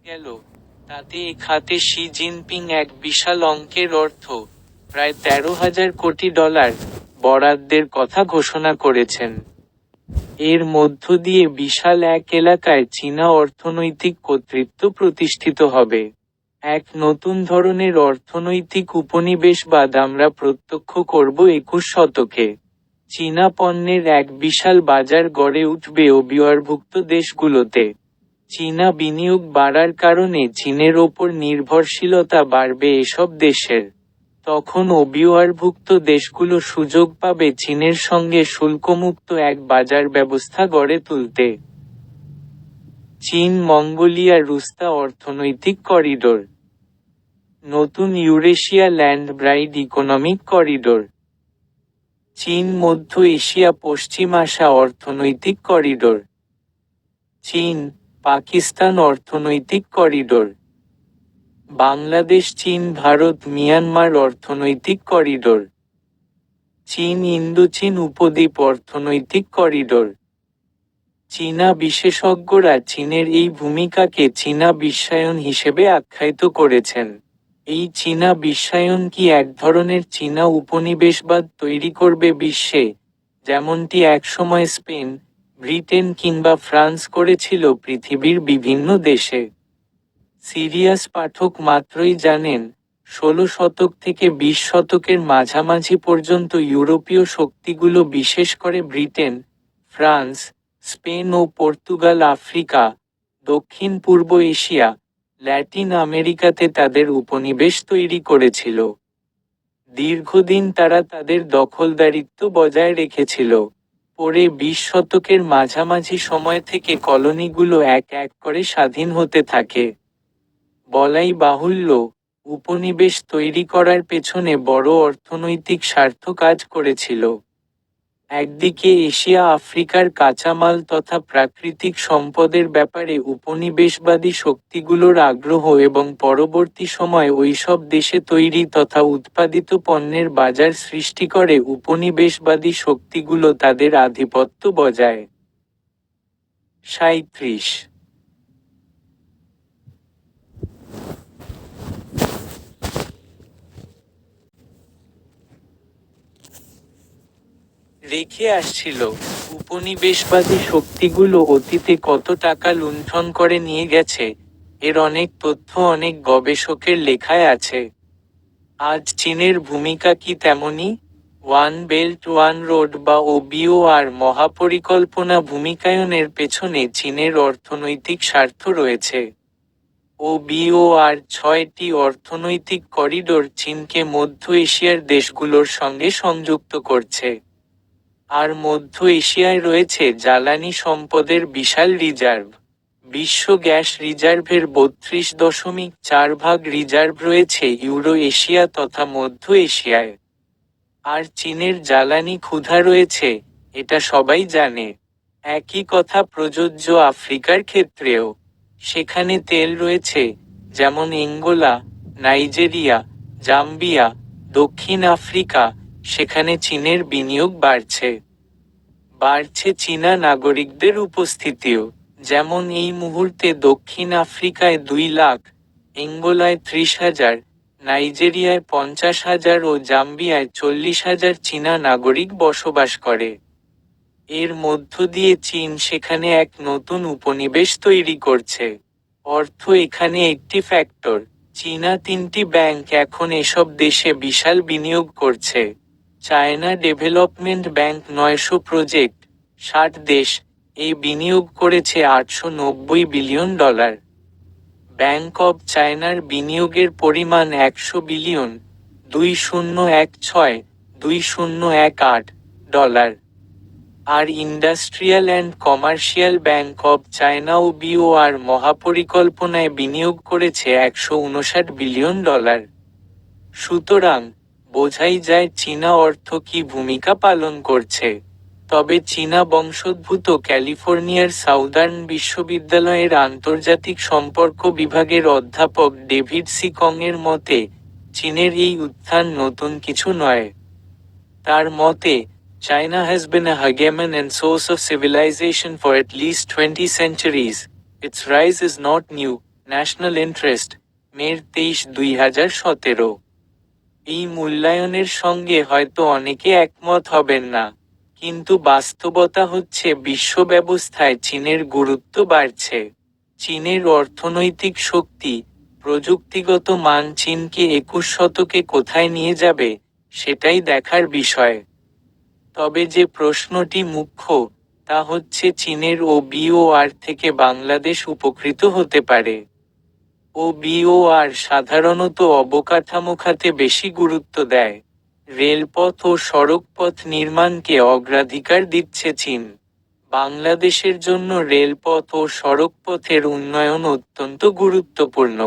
গেল, তাতে এ খাতে শি জিনপিং এক বিশাল অঙ্কের প্রায় 13,000 কোটি ডলার বরাদ্দের কথা ঘোষণা করেছেন। এর মধ্য দিয়ে বিশাল এক এলাকায় চীনা অর্থনৈতিক কর্তৃত্ব প্রতিষ্ঠিত হবে। এক নতুন ধরনের অর্থনৈতিক উপনিবেশবাদ আমরা প্রত্যক্ষ করব 21 শতকে। চীনা পণ্যের এক বিশাল বাজার গড়ে উঠবে অবিওয়ারভুক্ত দেশগুলোতে। চীনা বিনিয়োগ বাড়ার কারণে চীনের ওপর নির্ভরশীলতা বাড়বে এসব দেশের। তখন অবিওয়ারভুক্ত দেশগুলো সুযোগ পাবে চীনের সঙ্গে শুল্কমুক্ত এক বাজার ব্যবস্থা গড়ে তুলতে। চীন মঙ্গোলিয়া রুস্তা অর্থনৈতিক করিডোর। নতুন Eurasia land bridge economic corridor. চীন মধ্য এশিয়া পশ্চিমাসা অর্থনৈতিক করিডোর। চীন, পাকিস্তান অর্থনৈতিক করিডোর। বাংলাদেশ চীন ভারত মিয়ানমার অর্থনৈতিক করিডোর। চীন ইন্দোচীন উপদ্বীপ অর্থনৈতিক করিডোর। চীনা বিশেষজ্ঞরা চীনের এই ভূমিকাকে চীনা বিশ্বায়ন হিসেবে আখ্যায়িত করেছেন। এই চীনা বিশ্বায়ন কি এক ধরনের চীনা উপনিবেশবাদ তৈরি করবে বিশ্বে, যেমনটি একসময় স্পেন, ব্রিটেন কিংবা ফ্রান্স করেছিল পৃথিবীর বিভিন্ন দেশে? সিরিয়াস পাঠক মাত্রই জানেন, 16 শতক থেকে 20 শতকের মাঝামাঝি পর্যন্ত ইউরোপীয় শক্তিগুলো বিশেষ করে ব্রিটেন, ফ্রান্স, স্পেন ও পর্তুগাল আফ্রিকা, দক্ষিণ পূর্ব এশিয়া, ল্যাটিন আমেরিকাতে তাদের উপনিবেশ তৈরি করেছিল। দীর্ঘদিন তারা তাদের দখলদারিত্ব বজায় রেখেছিল। পরে 20 শতকের মাঝামাঝি সময় থেকে কলোনিগুলো এক এক করে স্বাধীন হতে থাকে। বলাই বাহুল্য, উপনিবেশ তৈরি করার পেছনে বড় অর্থনৈতিক স্বার্থ কাজ করেছিল। একদিকে এশিয়া আফ্রিকার কাঁচামাল তথা প্রাকৃতিক সম্পদের ব্যাপারে উপনিবেশবাদী শক্তিগুলোর আগ্রহ এবং পরবর্তী সময় ওইসব দেশে তৈরি তথা উৎপাদিত পণ্যের বাজার সৃষ্টি করে উপনিবেশবাদী শক্তিগুলো তাদের আধিপত্য বজায়। 37 রেখে আসছিল। উপনিবেশবাদী শক্তিগুলো অতীতে কত টাকা লুণ্ঠন করে নিয়ে গেছে, এর অনেক তথ্য অনেক গবেষকের লেখায় আছে। আজ চীনের ভূমিকা কি তেমনি? ওয়ান বেল্ট ওয়ান রোড বা ওবিওআর মহাপরিকল্পনা ভূমিকায়নের পেছনে চীনের অর্থনৈতিক স্বার্থ রয়েছে। ওবিওআর 6টি অর্থনৈতিক করিডোর চীনকে মধ্য এশিয়ার দেশগুলোর সঙ্গে সংযুক্ত করছে। আর মধ্য এশিয়ায় রয়েছে জ্বালানি সম্পদের বিশাল রিজার্ভ। বিশ্ব গ্যাস রিজার্ভের 32.4 রিজার্ভ রয়েছে ইউরো এশিয়া তথা মধ্য এশিয়ায়। আর চীনের জ্বালানি ক্ষুধা রয়েছে, এটা সবাই জানে। একই কথা প্রযোজ্য আফ্রিকার ক্ষেত্রেও। সেখানে তেল রয়েছে, যেমন অ্যাঙ্গোলা, নাইজেরিয়া, জাম্বিয়া, দক্ষিণ আফ্রিকা, সেখানে চীনের বিনিয়োগ বাড়ছে। বাড়ছে চীনা নাগরিকদের উপস্থিতিও, যেমন এই মুহূর্তে দক্ষিণ আফ্রিকায় 2 লাখ, অ্যাঙ্গোলায় 30,000, নাইজেরিয়ায় 50,000 ও জাম্বিয়ায় 40,000 চীনা নাগরিক বসবাস করে। এর মধ্য দিয়ে চীন সেখানে এক নতুন উপনিবেশ তৈরি করছে। অর্থ এখানে একটি ফ্যাক্টর। চীনা 3টি ব্যাংক এখন এসব দেশে বিশাল বিনিয়োগ করছে। চায়না ডেভেলপমেন্ট ব্যাংক 900 প্রজেক্ট, 60 দেশ, এই বিনিয়োগ করেছে $890 বিলিয়ন। ব্যাংক অব চায়নার বিনিয়োগের পরিমাণ 100 বিলিয়ন, $2016-2018। আর industrial and commercial bank of China OBOR মহাপরিকল্পনায় বিনিয়োগ করেছে $159 বিলিয়ন। সুতরাং, বোঝাই যায় চীনা অর্থ কী ভূমিকা পালন করছে। তবে চীনা বংশোদ্ভূত ক্যালিফোর্নিয়ার সাউদার্ন বিশ্ববিদ্যালয়ের আন্তর্জাতিক সম্পর্ক বিভাগের অধ্যাপক ডেভিড সি কংয়ের মতে, চীনের এই উত্থান নতুন কিছু নয়। তার মতে, China has been a hegemon and source of civilization for at least 20 centuries. Its rise is not new, national interest, মের 23, 2017। এই মূল্যায়নের সঙ্গে হয়তো অনেকে একমত হবেন না, কিন্তু বাস্তবতা হচ্ছে বিশ্ব ব্যবস্থায় চীনের গুরুত্ব বাড়ছে। চীনের অর্থনৈতিক শক্তি, প্রযুক্তিগত মান চীনকে 21 শতকে কোথায় নিয়ে যাবে, সেটাই দেখার বিষয়। তবে যে প্রশ্নটি মুখ্য, তা হচ্ছে চীনের OBOR থেকে বাংলাদেশ উপকৃত হতে পারে। OBOR সাধারণত অবকাঠামো খাতে বেশি গুরুত্ব দেয়। রেলপথ ও সড়কপথ নির্মাণকে অগ্রাধিকার দিচ্ছে চীন। বাংলাদেশের জন্য রেলপথ ও সড়কপথের উন্নয়ন অত্যন্ত গুরুত্বপূর্ণ।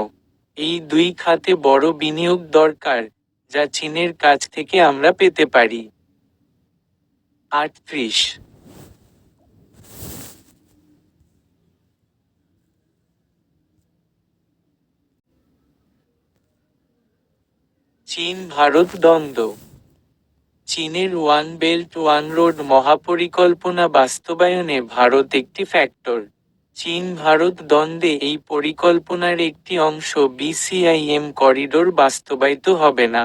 এই দুই খাতে বড় বিনিয়োগ দরকার, যা চীনের কাছ থেকে আমরা পেতে পারি। 38। চীন ভারত দ্বন্দ্ব। চীনের ওয়ান বেল্ট ওয়ান রোড মহাপরিকল্পনা বাস্তবায়নে ভারত একটি ফ্যাক্টর। চীন ভারত দ্বন্দ্বে এই পরিকল্পনার একটি অংশ BCIM করিডোর বাস্তবায়িত হবে না।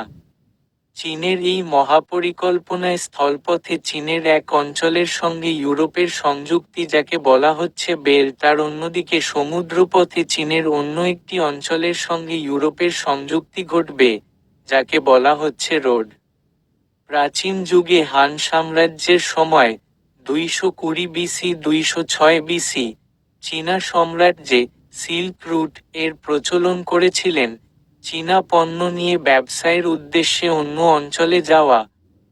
চীনের এই মহাপরিকল্পনায় স্থলপথে চীনের এক অঞ্চলের সঙ্গে ইউরোপের সংযুক্তি যাকে বলা হচ্ছে বেল্ট আর অন্যদিকে সমুদ্রপথে চীনের অন্য একটি অঞ্চলের সঙ্গে ইউরোপের সংযুক্তি ঘটবে, যাকে বলা হচ্ছে রোড। প্রাচীন যুগে হান সাম্রাজ্যের সময়, 220 BC 206 BC, চীনা সম্রাজ্যে সিল্ক রুট এর প্রচলন করেছিলেন, চীনা পণ্য নিয়ে ব্যবসায়ের উদ্দেশ্যে অন্য অঞ্চলে যাওয়া।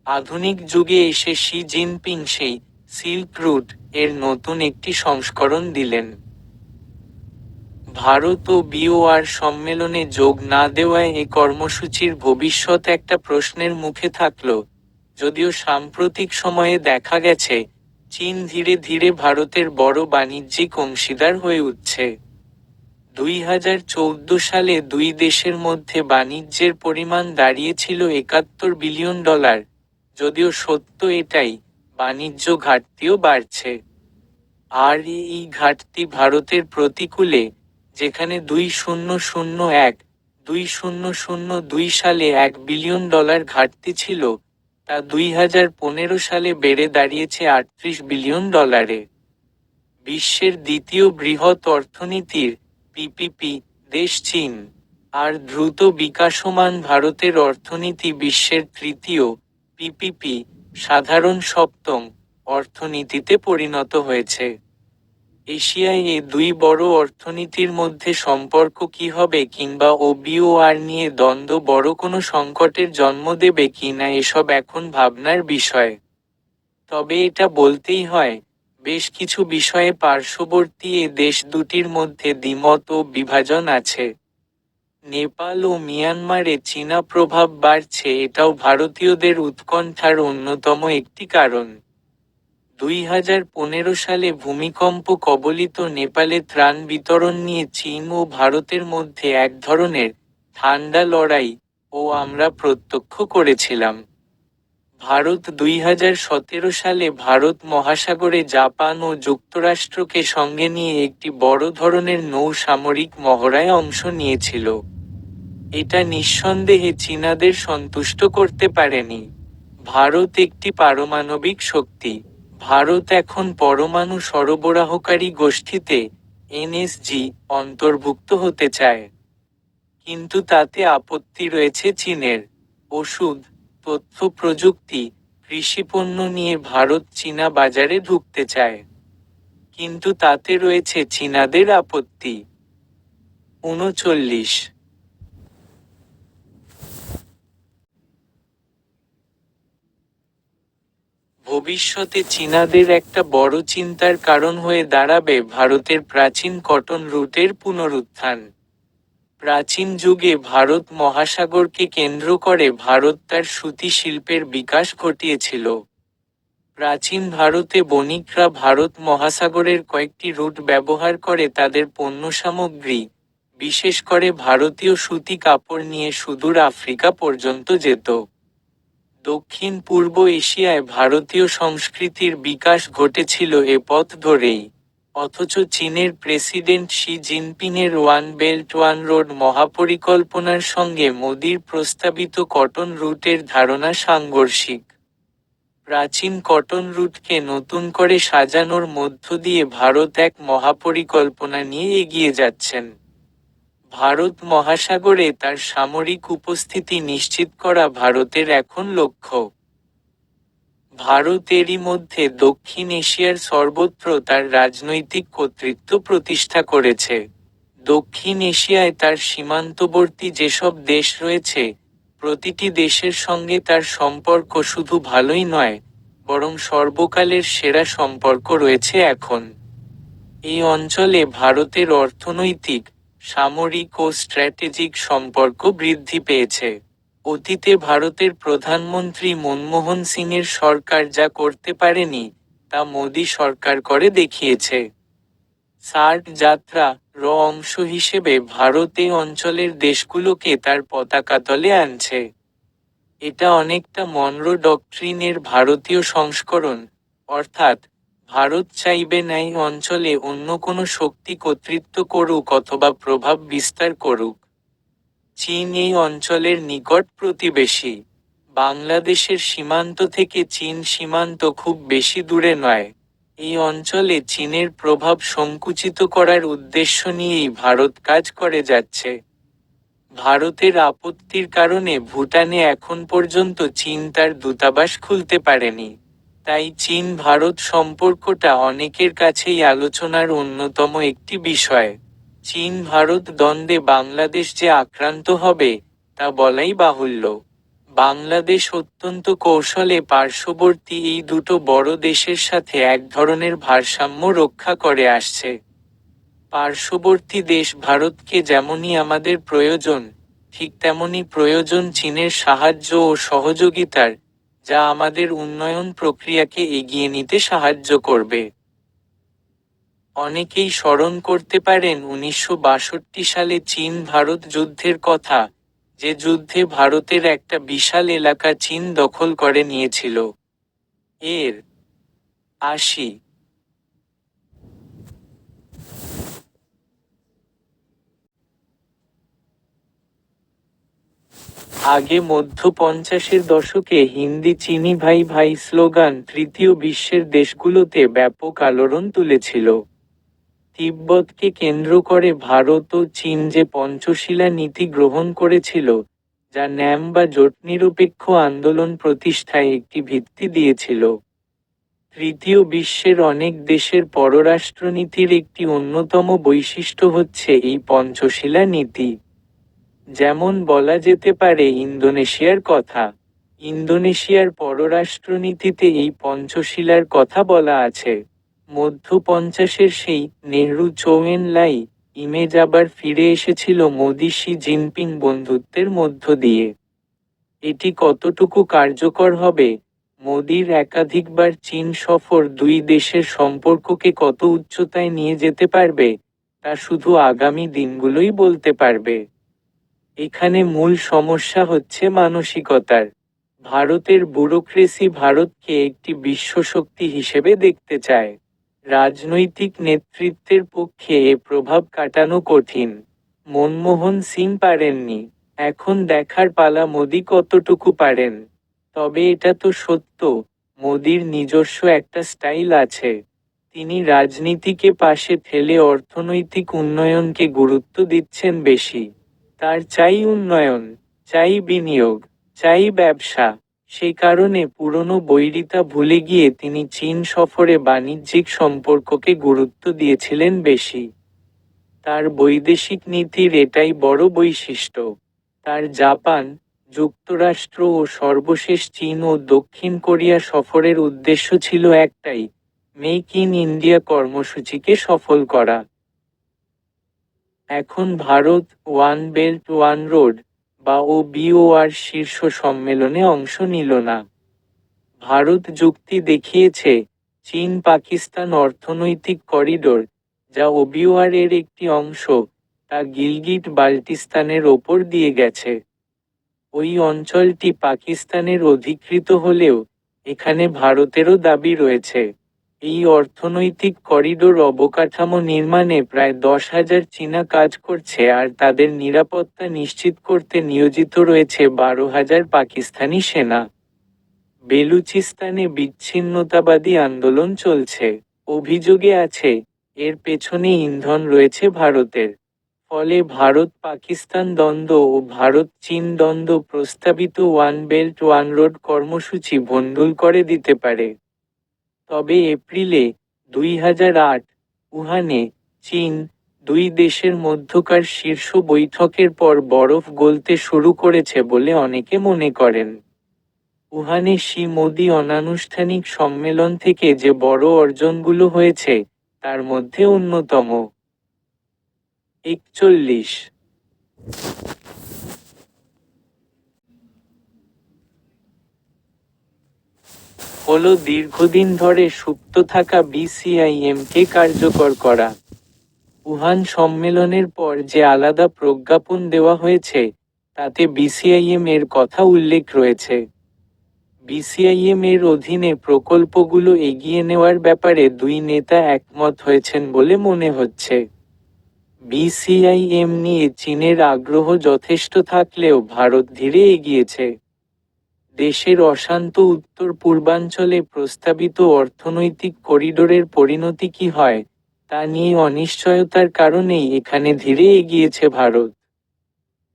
আধুনিক যুগে এসে শি জিনপিং সেই সিল্ক রুট এর নতুন একটি সংস্করণ দিলেন। ভারত ও BOR সম্মেলনে যোগ না দেওয়ায় এ কর্মসূচির ভবিষ্যৎ একটা প্রশ্নের মুখে থাকল, যদিও সাম্প্রতিক সময়ে দেখা গেছে, চীন ধীরে ধীরে ভারতের বড় বাণিজ্যিক অংশীদার হয়ে উঠছে। 2014 সালে দুই দেশের মধ্যে বাণিজ্যের পরিমাণ দাঁড়িয়েছিল $71 বিলিয়ন। যদিও সত্য এটাই, বাণিজ্য ঘাটতিও বাড়ছে। আর এই ঘাটতি ভারতের প্রতিকূলে, যেখানে 2001-2002 সালে $1 বিলিয়ন ঘাটতি ছিল, তা 2015 সালে বেড়ে দাঁড়িয়েছে $38 বিলিয়ন। বিশ্বের দ্বিতীয় বৃহৎ অর্থনীতির PPP দেশ চীন। আর দ্রুত বিকাশমান ভারতের অর্থনীতি বিশ্বের তৃতীয় PPP সাধারণ সপ্তম অর্থনীতিতে পরিণত হয়েছে। এশিয়ায় এ দুই বড় অর্থনীতির মধ্যে সম্পর্ক কি হবে কিংবা OBOR নিয়ে দ্বন্দ্ব বড় কোনো সংকটের জন্ম দেবে কিনা এসব এখন ভাবনার বিষয়। তবে এটা বলতেই হয়, বেশ কিছু বিষয়ে পার্শ্ববর্তী এ দেশ দুটির মধ্যে দ্বিমত ও বিভাজন আছে। নেপাল ও মিয়ানমারে চীনা প্রভাব বাড়ছে, এটাও ভারতীয়দের উৎকণ্ঠার অন্যতম একটি কারণ। 2015 সালে ভূমিকম্প কবলিত নেপালে ত্রাণ বিতরণ নিয়ে চীন ও ভারতের মধ্যে এক ধরনের ঠান্ডা লড়াই ও আমরা প্রত্যক্ষ করেছিলাম। ভারত 2017 সালে ভারত মহাসাগরে জাপান ও যুক্তরাষ্ট্রকে সঙ্গে নিয়ে একটি বড় ধরনের নৌ সামরিক মহড়ায় অংশ নিয়েছিল। এটা নিঃসন্দেহে চীনাদের সন্তুষ্ট করতে পারেনি। ভারত একটি পারমাণবিক শক্তি। ভারত এখন পরমাণু সরবরাহকারী গোষ্ঠীতে NSG অন্তর্ভুক্ত হতে চায়। কিন্তু তাতে আপত্তি রয়েছে চীনের। ওষুধ, তথ্য প্রযুক্তি, কৃষিপণ্য নিয়ে ভারত চীনা বাজারে ঢুকতে চায়। কিন্তু তাতে রয়েছে চীনাদের আপত্তি। 39। ভবিষ্যতে চীনাদের একটা বড় চিন্তার কারণ হয়ে দাঁড়াবে ভারতের প্রাচীন কটন রুটের পুনরুত্থান। প্রাচীন যুগে ভারত মহাসাগরকে কেন্দ্র করে ভারত তার সুতি শিল্পের বিকাশ ঘটিয়েছিল। প্রাচীন ভারতে বণিকরা ভারত মহাসাগরের কয়েকটি রুট ব্যবহার করে তাদের পণ্য সামগ্রী, বিশেষ করে ভারতীয় সুতি কাপড় নিয়ে সুদূর আফ্রিকা পর্যন্ত যেত। দক্ষিণ পূর্ব এশিয়ায় ভারতীয় সংস্কৃতির বিকাশ ঘটেছিল এ পথ ধরেই। অথচ চীনের প্রেসিডেন্ট শি জিনপিংয়ের ওয়ান বেল্ট ওয়ান রোড মহাপরিকল্পনার সঙ্গে মোদির প্রস্তাবিত কটন রুটের ধারণা সাংঘর্ষিক। প্রাচীন কটন রুটকে নতুন করে সাজানোর মধ্য দিয়ে ভারত এক মহাপরিকল্পনা নিয়ে এগিয়ে যাচ্ছেন। ভারত মহাসাগরে তার সামরিক উপস্থিতি নিশ্চিত করা ভারতের এখন লক্ষ্য। ভারত এরই মধ্যে দক্ষিণ এশিয়ার সর্বত্র তার রাজনৈতিক কর্তৃত্ব প্রতিষ্ঠা করেছে। দক্ষিণ এশিয়ায় তার সীমান্তবর্তী যেসব দেশ রয়েছে, প্রতিটি দেশের সঙ্গে তার সম্পর্ক শুধু ভালোই নয়, বরং সর্বকালের সেরা সম্পর্ক রয়েছে এখন। এই অঞ্চলে ভারতের অর্থনৈতিক, সামরিক ও স্ট্র্যাটেজিক সম্পর্ক বৃদ্ধি পেয়েছে। অতীতে ভারতের প্রধানমন্ত্রী মনমোহন সিংয়ের সরকার যা করতে পারেনি, তা মোদি সরকার করে দেখিয়েছে। সার্ক যাত্রা র অংশ হিসেবে ভারত এই অঞ্চলের দেশগুলোকে তার পতাকাতলে আনছে। এটা অনেকটা মনরো ডক্ট্রিনের ভারতীয় সংস্করণ, অর্থাৎ ভারত চাইবে না এই অঞ্চলে অন্য কোনো শক্তি কর্তৃত্ব করুক অথবা প্রভাব বিস্তার করুক। চীন এই অঞ্চলের নিকট প্রতিবেশী। বাংলাদেশের সীমান্ত থেকে চীন সীমান্ত খুব বেশি দূরে নয়। এই অঞ্চলে চীনের প্রভাব সংকুচিত করার উদ্দেশ্য নিয়েই ভারত কাজ করে যাচ্ছে। ভারতের আপত্তির কারণে ভুটানে এখন পর্যন্ত চীন তার দূতাবাস খুলতে পারেনি। তাই চীন ভারত সম্পর্কটা অনেকের কাছেই আলোচনার অন্যতম একটি বিষয়। চীন ভারত দ্বন্দ্বে বাংলাদেশ যে আক্রান্ত হবে, তা বলাই বাহুল্য। বাংলাদেশ অত্যন্ত কৌশলে পার্শ্ববর্তী এই দুটো বড় দেশের সাথে এক ধরনের ভারসাম্য রক্ষা করে আসছে। পার্শ্ববর্তী দেশ ভারতকে যেমনই আমাদের প্রয়োজন, ঠিক তেমনই প্রয়োজন চীনের সাহায্য ও সহযোগিতার, যা আমাদের উন্নয়ন প্রক্রিয়াকে এগিয়ে নিতে সাহায্য করবে। অনেকেই স্মরণ করতে পারেন 1962 সালে চীন-ভারত যুদ্ধের কথা, যে যুদ্ধে ভারতের একটা বিশাল এলাকা চীন দখল করে নিয়েছিল। এর 80 আগে মধ্য 50-এর দশকে হিন্দি চিনি ভাই ভাই স্লোগান তৃতীয় বিশ্বের দেশগুলোতে ব্যাপক আলোড়ন তুলেছিল। তিব্বতকে কেন্দ্র করে ভারত ও চীন যে পঞ্চশীলা নীতি গ্রহণ করেছিল, যা ন্যাম বা জোটনিরপেক্ষ আন্দোলন প্রতিষ্ঠায় একটি ভিত্তি দিয়েছিল। তৃতীয় বিশ্বের অনেক দেশের পররাষ্ট্রনীতির একটি অন্যতম বৈশিষ্ট্য হচ্ছে এই পঞ্চশীলা নীতি। যেমন বলা যেতে পারে ইন্দোনেশিয়ার কথা। ইন্দোনেশিয়ার পররাষ্ট্রনীতিতে এই পঞ্চশীলার কথা বলা আছে। মধ্য 50-এর সেই নেহরু চৌয়েন লাই ইমেজ আবার ফিরে এসেছিল মোদি শি জিনপিং বন্ধুত্বের মধ্য দিয়ে। এটি কতটুকু কার্যকর হবে, মোদির একাধিকবার চীন সফর দুই দেশের সম্পর্ককে কত উচ্চতায় নিয়ে যেতে পারবে, তা শুধু আগামী দিনগুলোই বলতে পারবে। এখানে মূল সমস্যা হচ্ছে মানসিকতার। ভারতের ব্যুরোক্রেসি ভারতকে একটি বিশ্বশক্তি হিসেবে দেখতে চায়। রাজনৈতিক নেতৃত্বের পক্ষে এ প্রভাব কাটানো কঠিন। মনমোহন সিং পারেননি। এখন দেখার পালা মোদি কতটুকু পারেন। তবে এটা তো সত্য, মোদির নিজস্ব একটা স্টাইল আছে। তিনি রাজনীতিকে পাশে ফেলে অর্থনৈতিক উন্নয়নকে গুরুত্ব দিচ্ছেন বেশি। তার চাই উন্নয়ন, চাই বিনিয়োগ, চাই ব্যবসা। সে কারণে পুরনো বৈরিতা ভুলে গিয়ে তিনি চীন সফরে বাণিজ্যিক সম্পর্ককে গুরুত্ব দিয়েছিলেন বেশি। তার বৈদেশিক নীতির এটাই বড় বৈশিষ্ট্য। তার জাপান, যুক্তরাষ্ট্র ও সর্বশেষ চীন ও দক্ষিণ কোরিয়া সফরের উদ্দেশ্য ছিল একটাই, মেক ইন ইন্ডিয়া কর্মসূচিকে সফল করা। এখন Bharat one belt one road বা OBOR শীর্ষ সম্মেলনে অংশ নিল না। ভারত যুক্তি দেখিয়েছে, চীন পাকিস্তান অর্থনৈতিক করিডোর, যা OBOR এর একটি অংশ, তা গিলগিট বাল্টিস্তানের ওপর দিয়ে গেছে। ওই অঞ্চলটি পাকিস্তানের অধিকৃত হলেও, এখানে ভারতেরও দাবি রয়েছে। এই অর্থনৈতিক করিডোর অবকাঠামো নির্মাণে প্রায় 10,000 চীনা কাজ করছে আর তাদের নিরাপত্তা নিশ্চিত করতে নিয়োজিত রয়েছে 12,000 পাকিস্তানি সেনা। বেলুচিস্তানে বিচ্ছিন্নতাবাদী আন্দোলন চলছে। অভিযোগে আছে, এর পেছনে ইন্ধন রয়েছে ভারতের। ফলে ভারত-পাকিস্তান দ্বন্দ্ব ও ভারত-চীন দ্বন্দ্ব প্রস্তাবিত ওয়ান বেল্ট ওয়ান রোড কর্মসূচি ভণ্ডুল করে দিতে পারে। তবে এপ্রিলে 2008 উহানে, চীন, দুই দেশের মধ্যকার শীর্ষ বৈঠকের পর বরফ গলতে শুরু করেছে বলে অনেকে মনে করেন। উহানে শি মোদি অনানুষ্ঠানিক সম্মেলন থেকে যে বড় অর্জনগুলো হয়েছে, তার মধ্যে অন্যতম। 41 হলো দীর্ঘদিন ধরে সুপ্ত থাকা বিসিআইএমকে কার্যকর করা। উহান সম্মেলনের পর যে আলাদা প্রজ্ঞাপন দেওয়া হয়েছে, তাতে বিসিআইএম এর কথা উল্লেখ রয়েছে। বিসিআইএম এর অধীনে প্রকল্পগুলো এগিয়ে নেওয়ার ব্যাপারে দুই নেতা একমত হয়েছেন বলে মনে হচ্ছে। বিসিআইএম নিয়ে চীনের আগ্রহ যথেষ্ট থাকলেও ভারত ধীরে এগিয়েছে। দেশের অশান্ত উত্তর পূর্বাঞ্চলে প্রস্তাবিত অর্থনৈতিক করিডোরের পরিণতি কী হয়, তা নিয়ে অনিশ্চয়তার কারণেই এখানে ধীরে এগিয়েছে ভারত।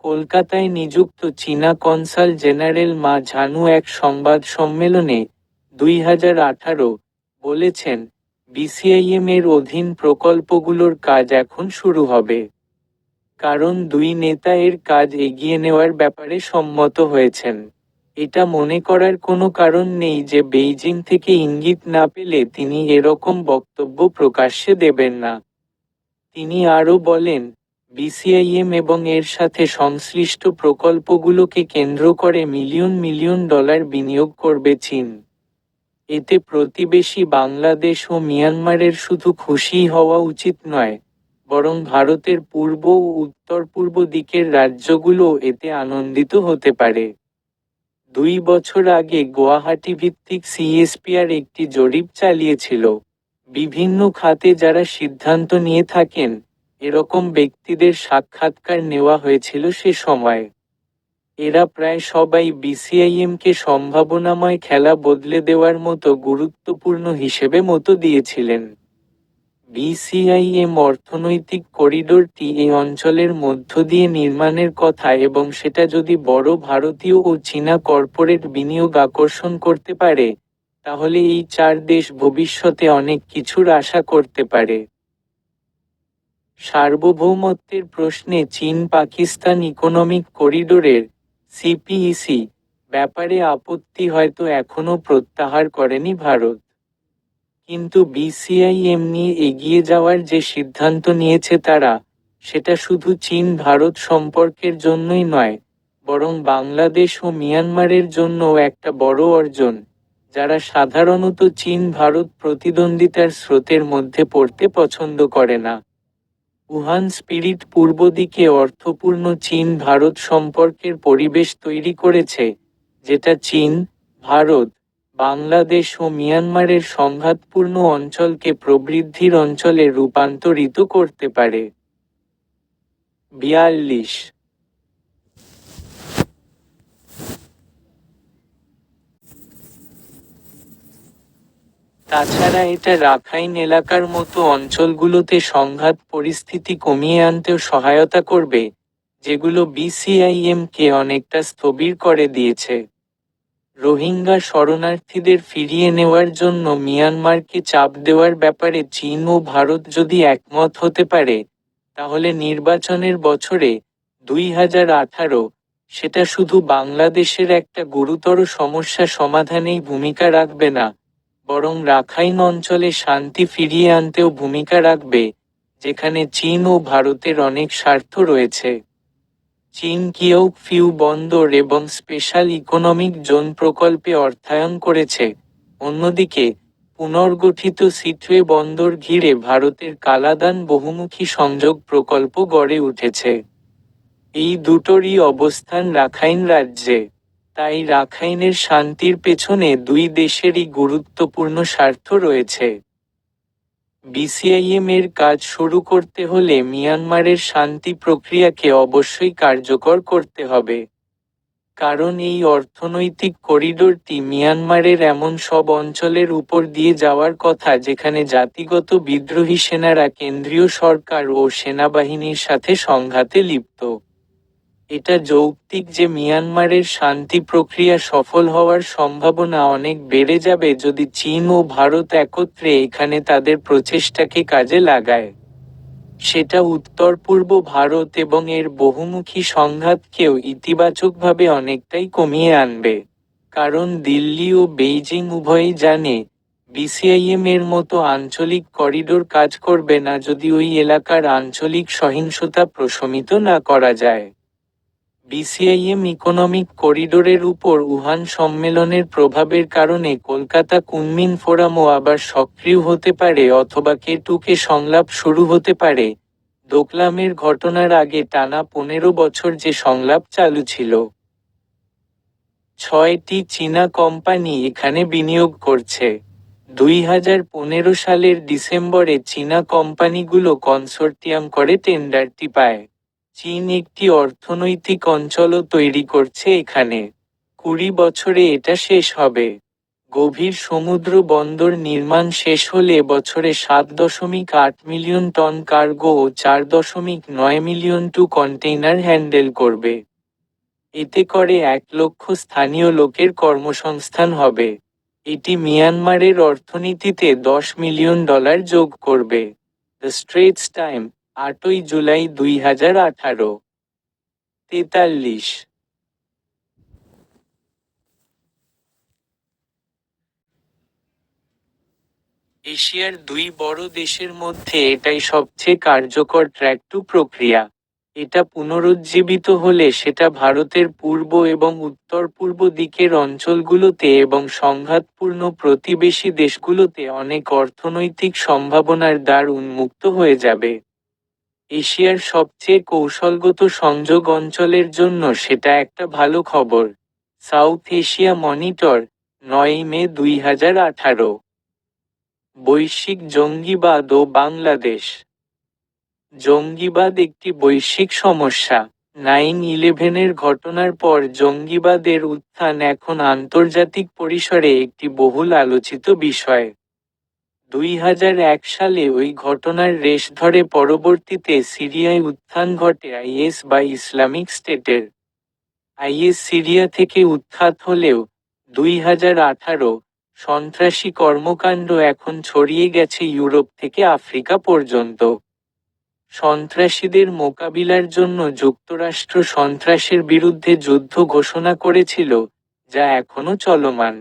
কলকাতায় নিযুক্ত চীনা কনসাল জেনারেল মা ঝানু এক সংবাদ সম্মেলনে 2018 বলেছেন, বিসিআইএম এর অধীন প্রকল্পগুলোর কাজ এখন শুরু হবে। কারণ দুই নেতা এর কাজ এগিয়ে নেওয়ার ব্যাপারে সম্মত হয়েছেন। এটা মনে করার কোনো কারণ নেই যে বেইজিং থেকে ইঙ্গিত না পেলে তিনি এরকম বক্তব্য প্রকাশ্যে দেবেন না। তিনি আরও বলেন, বিসিআইএম এবং এর সাথে সংশ্লিষ্ট প্রকল্পগুলোকে কেন্দ্র করে মিলিয়ন মিলিয়ন ডলার বিনিয়োগ করবে চীন। এতে প্রতিবেশী বাংলাদেশ ও মিয়ানমারের শুধু খুশি হওয়া উচিত নয়, বরং ভারতের পূর্ব ও উত্তর-পূর্ব দিকের রাজ্যগুলো এতে আনন্দিত হতে পারে। 2 বছর আগে গুয়াহাটি ভিত্তিক সিএসপিআর একটি জরিপ চালিয়েছিল। বিভিন্ন খাতে যারা সিদ্ধান্ত নিয়ে থাকেন, এরকম ব্যক্তিদের সাক্ষাৎকার নেওয়া হয়েছিল সে সময়। এরা প্রায় সবাই বিসিআইএমকে সম্ভাবনাময় খেলা বদলে দেওয়ার মতো গুরুত্বপূর্ণ হিসেবে মতো দিয়েছিলেন। বিসিআইএম অর্থনৈতিক করিডোরটি এই অঞ্চলের মধ্য দিয়ে নির্মাণের কথা এবং সেটা যদি বড় ভারতীয় ও চীনা কর্পোরেট বিনিয়োগ আকর্ষণ করতে পারে, তাহলে এই চার দেশ ভবিষ্যতে অনেক কিছুর আশা করতে পারে। সার্বভৌমত্বের প্রশ্নে চীন-পাকিস্তান ইকোনমিক করিডোরের সিপিইসি ব্যাপারে আপত্তি হয়তো এখনও প্রত্যাহার করেনি ভারত। কিন্তু বিসিআইএম নিয়ে এগিয়ে যাওয়ার যে সিদ্ধান্ত নিয়েছে তারা, সেটা শুধু চীন-ভারত সম্পর্কের জন্যই নয়, বরং বাংলাদেশ ও মিয়ানমারের জন্যও একটা বড় অর্জন, যারা সাধারণত চীন-ভারত প্রতিদ্বন্দ্বিতার স্রোতের মধ্যে পড়তে পছন্দ করে না। উহান স্পিরিট পূর্ব দিকে অর্থপূর্ণ চীন-ভারত সম্পর্কের পরিবেশ তৈরি করেছে, যেটা চীন, ভারত, বাংলাদেশ ও মিয়ানমারের সংঘাতপূর্ণ অঞ্চলকে প্রবৃদ্ধির অঞ্চলে রূপান্তরিত করতে পারে। 42 তাছাড়া এটা রাখাইন এলাকার মতো অঞ্চলগুলোতে সংঘাত পরিস্থিতি কমিয়ে আনতেও সহায়তা করবে, যেগুলো বিসিআইএমকে অনেকটা স্থবির করে দিয়েছে। রোহিঙ্গা শরণার্থীদের ফিরিয়ে নেওয়ার জন্য মিয়ানমারকে চাপ দেওয়ার ব্যাপারে চীন ও ভারত যদি একমত হতে পারে, তাহলে নির্বাচনের বছরে 2018 সেটা শুধু বাংলাদেশের একটা গুরুতর সমস্যা সমাধানেই ভূমিকা রাখবে না, বরং রাখাইন অঞ্চলে শান্তি ফিরিয়ে আনতেও ভূমিকা রাখবে, যেখানে চীন ও ভারতের অনেক স্বার্থ রয়েছে। চীন কিউক ফিউ বন্দর এবং স্পেশাল ইকোনমিক জোন প্রকল্পে অর্থায়ন করেছে, অন্যদিকে, পুনর্গঠিত সিটওয়ে বন্দর ঘিরে ভারতের কালাদান বহুমুখী সংযোগ প্রকল্প গড়ে উঠেছে। এই দুটোরই অবস্থান রাখাইন রাজ্যে। তাই রাখাইনের শান্তির পেছনে দুই দেশেরই গুরুত্বপূর্ণ স্বার্থ রয়েছে। বিসিআইএম এর কাজ শুরু করতে হলে মিয়ানমারের শান্তি প্রক্রিয়াকে অবশ্যই কার্যকর করতে হবে। কারণ এই অর্থনৈতিক করিডোরটি মিয়ানমারের এমন সব অঞ্চলের উপর দিয়ে যাওয়ার কথা যেখানে জাতিগত বিদ্রোহী সেনারা কেন্দ্রীয় সরকার ও সেনাবাহিনীর সাথে সংঘাতে লিপ্ত। এটা যৌক্তিক যে মিয়ানমারের শান্তি প্রক্রিয়া সফল হওয়ার সম্ভাবনা অনেক বেড়ে যাবে যদি চীন ও ভারত একত্রে এখানে তাদের প্রচেষ্টাকে কাজে লাগায়। সেটা উত্তর-পূর্ব ভারত এবং এর বহুমুখী সংঘাতকেও ইতিবাচকভাবে অনেকটাই কমিয়ে আনবে। কারণ দিল্লি ও বেইজিং উভয়ই জানে, বিসিআইএম এর মতো আঞ্চলিক করিডোর কাজ করবে না যদি ওই এলাকার আঞ্চলিক সহিংসতা প্রশমিত না করা যায়। বিসিআইএম ইকোনমিক করিডোরের উপর উহান সম্মেলনের প্রভাবের কারণে কলকাতা কুনমিন ফোরামও আবার সক্রিয় হতে পারে অথবা কে সংলাপ শুরু হতে পারে। দোকলামের ঘটনার আগে টানা 15 বছর যে সংলাপ চালু ছিল। 6টি চীনা কোম্পানি এখানে বিনিয়োগ করছে। 2015 সালের ডিসেম্বরে চীনা কোম্পানিগুলো কনসোর্টিয়াম করে টেন্ডারটি পায়। চীন একটি অর্থনৈতিক অঞ্চলও তৈরি করছে এখানে। 20 বছরে এটা শেষ হবে। গভীর সমুদ্র বন্দর নির্মাণ শেষ হলে বছরে 7.8 মিলিয়ন টন কার্গো ও 4.9 মিলিয়ন টু কন্টেইনার হ্যান্ডেল করবে। এতে করে 1 লক্ষ স্থানীয় লোকের কর্মসংস্থান হবে। এটি মিয়ানমারের অর্থনীতিতে $10 মিলিয়ন যোগ করবে। দ্য স্ট্রেটস টাইম, 8 জুলাই 2018। 43। এশিয়ার দুই বড় দেশের মধ্যে এটাই সবচেয়ে কার্যকর ট্র্যাক টু প্রক্রিয়া। এটা পুনরুজ্জীবিত হলে সেটা ভারতের পূর্ব এবং উত্তর-পূর্ব দিকের অঞ্চলগুলোতে এবং সংঘাতপূর্ণ প্রতিবেশী দেশগুলোতে অনেক অর্থনৈতিক সম্ভাবনার দ্বার উন্মুক্ত হয়ে যাবে। এশিয়ার সবচেয়ে কৌশলগত সংযোগ অঞ্চলের জন্য সেটা একটা ভালো খবর। সাউথ এশিয়া মনিটর, 9 মে 2018। বৈশ্বিক জঙ্গিবাদ ও বাংলাদেশ। জঙ্গিবাদ একটি বৈশ্বিক সমস্যা। 9/11-এর ঘটনার পর জঙ্গিবাদের উত্থান এখন আন্তর্জাতিক পরিসরে একটি বহুল আলোচিত বিষয়। 2001 সালে ওই ঘটনার রেশ ধরে পরবর্তীতে সিরিয়ায় উত্থান ঘটে আইএস বা ইসলামিক স্টেটের। আইএস সিরিয়া থেকে উৎখাত হলেও 2018 সন্ত্রাসী কর্মকাণ্ড এখন ছড়িয়ে গেছে ইউরোপ থেকে আফ্রিকা পর্যন্ত। সন্ত্রাসীদের মোকাবিলার জন্য যুক্তরাষ্ট্র সন্ত্রাসের বিরুদ্ধে যুদ্ধ ঘোষণা করেছিল, যা এখনও চলমান।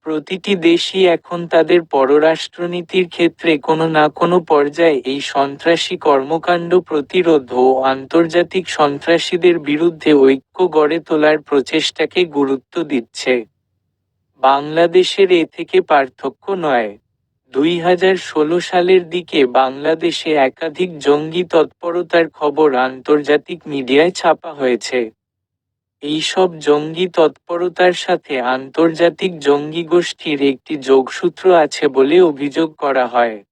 প্রতিটি দেশই এখন তাদের পররাষ্ট্রনীতির ক্ষেত্রে কোনো না কোনো পর্যায়ে এই সন্ত্রাসী কর্মকাণ্ড প্রতিরোধ ও আন্তর্জাতিক সন্ত্রাসীদের বিরুদ্ধে ঐক্য গড়ে তোলার প্রচেষ্টাকে গুরুত্ব দিচ্ছে। বাংলাদেশের এ থেকে পার্থক্য নয়। 2016 সালের দিকে বাংলাদেশে একাধিক জঙ্গি তৎপরতার খবর আন্তর্জাতিক মিডিয়ায় ছাপা হয়েছে। এই সব জঙ্গি তৎপরতার সাথে আন্তর্জাতিক জঙ্গি গোষ্ঠীর একটি যোগসূত্র আছে বলে অভিযোগ করা হয়।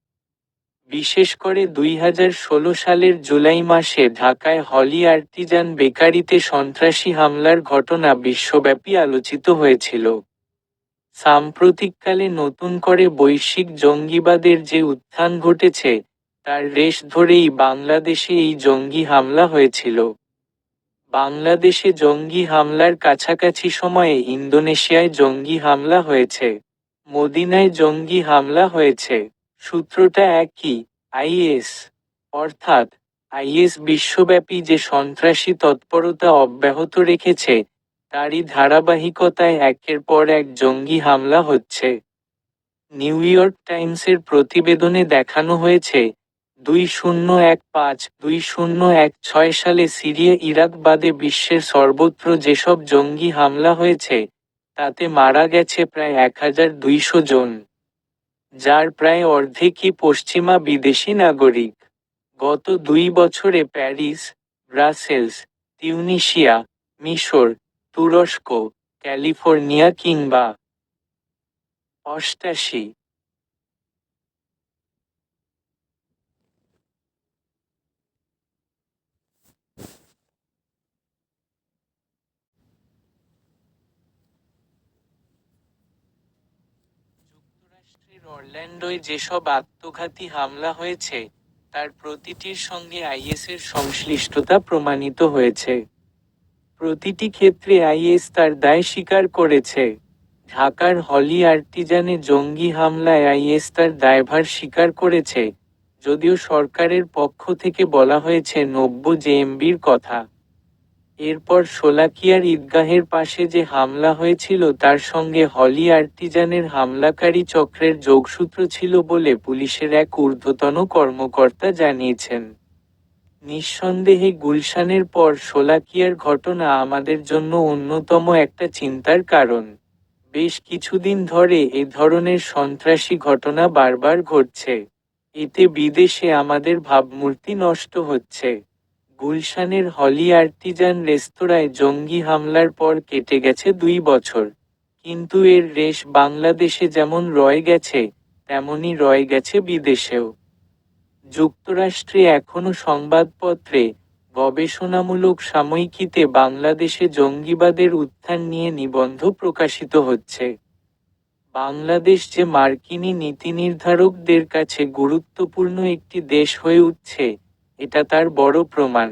বিশেষ করে 2016 সালের জুলাই মাসে ঢাকায় হলি আর্টিজান বেকারিতে সন্ত্রাসী হামলার ঘটনা বিশ্বব্যাপী আলোচিত হয়েছিল। সাম্প্রতিককালে নতুন করে বৈশ্বিক জঙ্গিবাদের যে উত্থান ঘটেছে, তার রেশ ধরেই বাংলাদেশে এই জঙ্গি হামলা হয়েছিল। বাংলাদেশে জঙ্গি হামলার কাছাকাছি সময়ে ইন্দোনেশিয়ায় জঙ্গি হামলা হয়েছে। মদিনায় জঙ্গি হামলা হয়েছে। সূত্রটা একই, আইএস। অর্থাৎ, আইএস বিশ্বব্যাপী যে সন্ত্রাসী তৎপরতা অব্যাহত রেখেছে, তারই ধারাবাহিকতায় একের পর এক জঙ্গি হামলা হচ্ছে। নিউ ইয়র্ক টাইমসের প্রতিবেদনে দেখানো হয়েছে, 2015-2016 সালে সিরিয়া ইরাক বাদে বিশ্বের সর্বত্র যেসব জঙ্গি হামলা হয়েছে, তাতে মারা গেছে প্রায় 1200 জন। যার প্রায় অর্ধেকই পশ্চিমা বিদেশি নাগরিক। গত 2 বছরে প্যারিস, ব্রাসেলস, তিউনিসিয়া, মিশর, তুরস্ক, ক্যালিফোর্নিয়া কিংবা 88 অরল্যান্ডোয় যেসব আত্মঘাতী হামলা হয়েছে, তার প্রতিটির সঙ্গে আইএসের সংশ্লিষ্টতা প্রমাণিত হয়েছে। প্রতিটি ক্ষেত্রে আইএস তার দায় স্বীকার করেছে। ঢাকার হলি আর্টিজানে জঙ্গি হামলায় আইএস তার দায়ভার স্বীকার করেছে, যদিও সরকারের পক্ষ থেকে বলা হয়েছে ৯০ জেএমবির কথা। এরপর শোলাকিয়ার ঈদগাহের পাশে যে হামলা হয়েছিল তার সঙ্গে হলি আর্টিজানের হামলাকারী চক্রের যোগসূত্র ছিল বলে পুলিশের এক ঊর্ধ্বতন কর্মকর্তা জানিয়েছেন। নিঃসন্দেহে গুলশানের পর শোলাকিয়ার ঘটনা আমাদের জন্য অন্যতম একটা চিন্তার কারণ। বেশ কিছুদিন ধরে এ ধরনের সন্ত্রাসী ঘটনা বারবার ঘটছে। এতে বিদেশে আমাদের ভাবমূর্তি নষ্ট হচ্ছে। গুলশানের হলি আর্টিজান রেস্তোরাঁয় জঙ্গি হামলার পর কেটে গেছে ২ বছর, কিন্তু এর রেশ বাংলাদেশে যেমন রয়ে গেছে, তেমনই রয়ে গেছে বিদেশেও। যুক্তরাষ্ট্রে এখনো সংবাদপত্রে, গবেষণামূলক সাময়িকীতে বাংলাদেশে জঙ্গিবাদের উত্থান নিয়ে নিবন্ধ প্রকাশিত হচ্ছে। বাংলাদেশ যে মার্কিনী নীতিনির্ধারকদের কাছে গুরুত্বপূর্ণ একটি দেশ হয়ে উঠছে, এটা তার বড় প্রমাণ।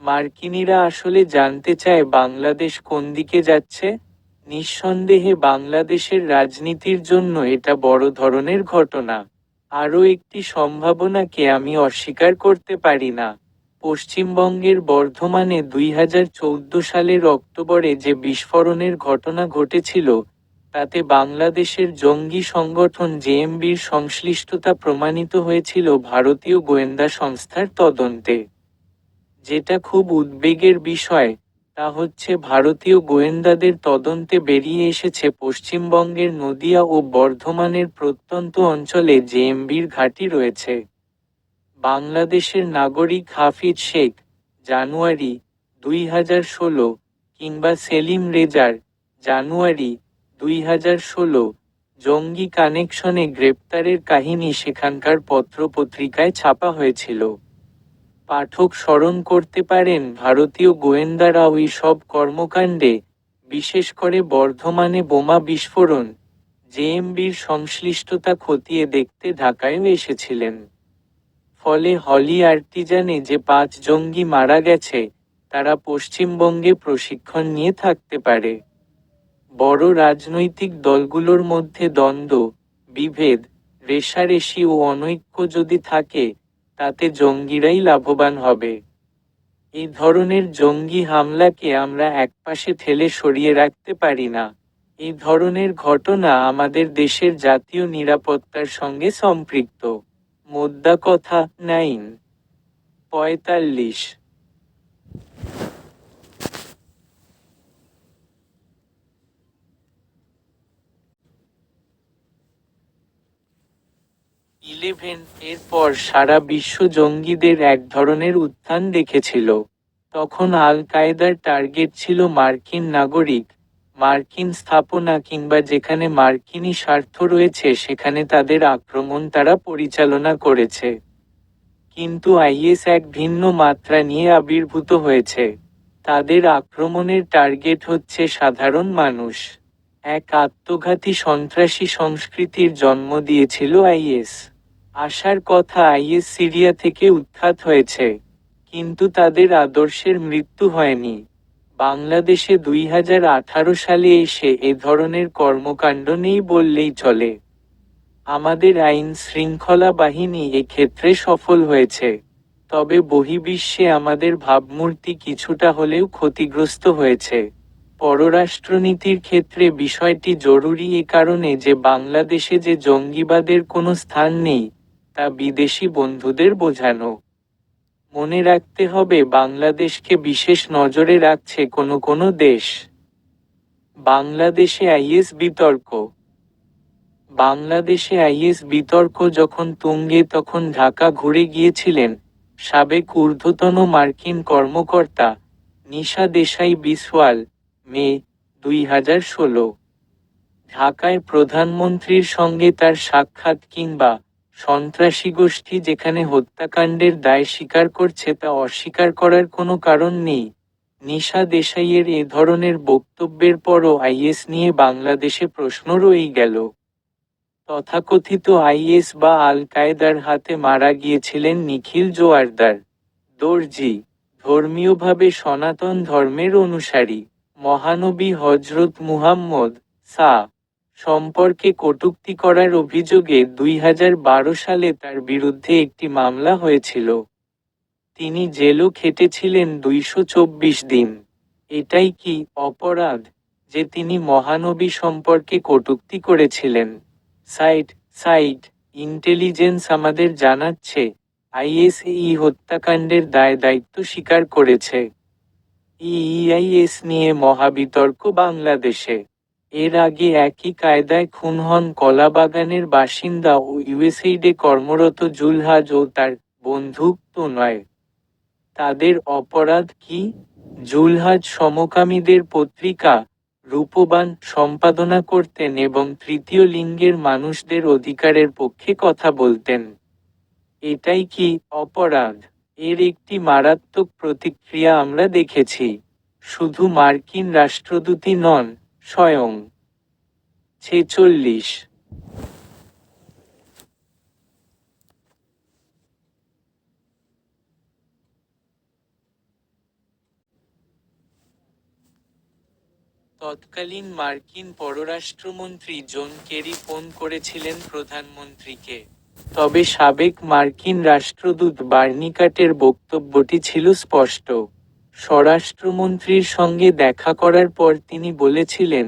মার্কিনিরা আসলে জানতে চায় বাংলাদেশ কোন দিকে যাচ্ছে। নিঃসন্দেহে বাংলাদেশের রাজনীতির জন্য এটা বড় ধরনের ঘটনা। আরও একটি সম্ভাবনাকে আমি অস্বীকার করতে পারি না। পশ্চিমবঙ্গের বর্ধমানে ২০১৪ সালের অক্টোবরে যে বিস্ফোরণের ঘটনা ঘটেছিল, তাতে বাংলাদেশের জঙ্গি সংগঠন জেএমবির সংশ্লিষ্টতা প্রমাণিত হয়েছিল ভারতীয় গোয়েন্দা সংস্থার তদন্তে। যেটা খুব উদ্বেগের বিষয়, তা হচ্ছে ভারতীয় গোয়েন্দাদের তদন্তে বেরিয়ে এসেছে পশ্চিমবঙ্গের নদিয়া ও বর্ধমানের প্রত্যন্ত অঞ্চলে জেএমবির ঘাঁটি রয়েছে। বাংলাদেশের নাগরিক হাফিজ শেখ, জানুয়ারি ২০১৬, কিংবা সেলিম রেজার, জানুয়ারি ২০১৬, জঙ্গি কানেকশনে গ্রেপ্তারের কাহিনী সেখানকার পত্রপত্রিকায় ছাপা হয়েছিল। পাঠক স্মরণ করতে পারেন ভারতীয় গোয়েন্দারা ওই সব কর্মকাণ্ডে, বিশেষ করে বর্ধমানে বোমা বিস্ফোরণ, জেএমবির সংশ্লিষ্টতা খতিয়ে দেখতে ঢাকায়ও এসেছিলেন। ফলে হলি আর্টিজানে যে ৫ জঙ্গি মারা গেছে, তারা পশ্চিমবঙ্গে প্রশিক্ষণ নিয়ে থাকতে পারে। বড় রাজনৈতিক দলগুলোর মধ্যে দ্বন্দ্ব, বিভেদ, রেষারেষি ও অনৈক্য যদি থাকে, তাতে জঙ্গিরাই লাভবান হবে। এই ধরনের জঙ্গি হামলাকে আমরা একপাশে ঠেলে সরিয়ে রাখতে পারি না। এই ধরনের ঘটনা আমাদের দেশের জাতীয় নিরাপত্তার সঙ্গে সম্পৃক্ত। মোদ্দা কথা, 9:45। এরপর সারা বিশ্ব জঙ্গিদের এক ধরনের উত্থান দেখেছিল। তখন আল কায়েদার টার্গেট ছিল মার্কিন নাগরিক, মার্কিন স্থাপনা কিংবা যেখানে মার্কিনী স্বার্থ রয়েছে সেখানে তাদের আক্রমণ তারা পরিচালনা করেছে। কিন্তু আইএস এক ভিন্ন মাত্রা নিয়ে আবির্ভূত হয়েছে। তাদের আক্রমণের টার্গেট হচ্ছে সাধারণ মানুষ। এক আত্মঘাতী সন্ত্রাসী সংস্কৃতির জন্ম দিয়েছিল আইএস। আশার কথা আইএস সিরিয়া থেকে উৎখাত হয়েছে, কিন্তু তাদের আদর্শের মৃত্যু হয়নি। বাংলাদেশে ২০১৮ সালে এসে এ ধরনের কর্মকাণ্ড নেই বললেই চলে। আমাদের আইন শৃঙ্খলা বাহিনী এক্ষেত্রে সফল হয়েছে, তবে বহির্বিশ্বে আমাদের ভাবমূর্তি কিছুটা হলেও ক্ষতিগ্রস্ত হয়েছে। পররাষ্ট্রনীতির ক্ষেত্রে বিষয়টি জরুরি এ কারণে যে বাংলাদেশে যে জঙ্গিবাদের কোনো স্থান নেই, তা বিদেশি বন্ধুদের বোঝানো। মনে রাখতে হবে বাংলাদেশকে বিশেষ নজরে রাখছে কোনো কোনো দেশ। বাংলাদেশে আইএস বিতর্ক। বাংলাদেশে আইএস বিতর্ক যখন তুঙ্গে তখন ঢাকা ঘুরে গিয়েছিলেন সাবেক ঊর্ধ্বতন মার্কিন কর্মকর্তা নিশা দেশাই বিসওয়াল, মে ২০১৬। ঢাকায় প্রধানমন্ত্রীর সঙ্গে তার সাক্ষাৎ কিংবা সন্ত্রাসী গোষ্ঠী যেখানে হত্যাকাণ্ডের দায় স্বীকার করছে তা অস্বীকার করার কোনো কারণ নেই। নিশা দেশাইয়ের এ ধরনের বক্তব্যের পরও আইএস নিয়ে বাংলাদেশে প্রশ্ন রয়েই গেল। তথাকথিত আইএস বা আল কায়েদার হাতে মারা গিয়েছিলেন নিখিল জোয়ারদার, দর্জি, ধর্মীয়ভাবে সনাতন ধর্মের অনুসারী। মহানবী হজরত মুহাম্মদ সা সম্পর্কে কটূক্তি করার অভিযোগে 2012 সালে তার বিরুদ্ধে একটি মামলা হয়েছিল। তিনি জেলও খেটেছিলেন 224 দিন। এটাই কি অপরাধ যে তিনি মহানবী সম্পর্কে কটূক্তি করেছিলেন? সাইট ইন্টেলিজেন্স আমাদের জানাচ্ছে, আইএস এই হত্যাকাণ্ডের দায়-দায়িত্ব স্বীকার করেছে। আইএস নিয়ে মহাবিতর্ক বাংলাদেশে। এর আগে একই কায়দায় খুন হন কলাবাগানের বাসিন্দা ও ইউএসএইডে কর্মরত জুলহাজ ও তার বন্ধু তনয়। তাদের অপরাধ কি? জুলহাজ সমকামীদের পত্রিকা রূপবান সম্পাদনা করতেন এবং তৃতীয় লিঙ্গের মানুষদের অধিকারের পক্ষে কথা বলতেন। এটাই কি অপরাধ? এর একটি মারাত্মক প্রতিক্রিয়া আমরা দেখেছি। শুধু মার্কিন রাষ্ট্রদূতই নন, স্বয়ং 46 তৎকালীন মার্কিন পররাষ্ট্রমন্ত্রী জন কেরি ফোন করেছিলেন প্রধানমন্ত্রীকে। তবে সাবেক মার্কিন রাষ্ট্রদূত বার্নি কাটের বক্তব্যটি ছিল স্পষ্ট। স্বরাষ্ট্রমন্ত্রীর সঙ্গে দেখা করার পর তিনি বলেছিলেন,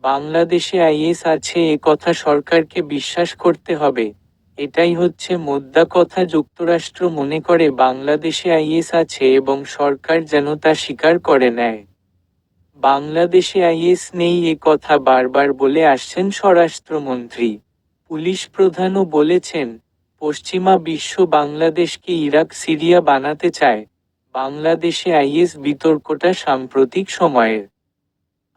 বাংলাদেশে আইএস আছে এ কথা সরকারকে বিশ্বাস করতে হবে। এটাই হচ্ছে মোদ্দা কথা। যুক্তরাষ্ট্র মনে করে বাংলাদেশে আইএস আছে এবং সরকার যেন তা স্বীকার করে নেয়। বাংলাদেশে আইএস নেই এ কথা বারবার বলে আসছেন স্বরাষ্ট্রমন্ত্রী। পুলিশ প্রধানও বলেছেন, পশ্চিমা বিশ্ব বাংলাদেশকে ইরাক সিরিয়া বানাতে চায়। বাংলাদেশে আইএস বিতর্কটা সাম্প্রতিক সময়ের।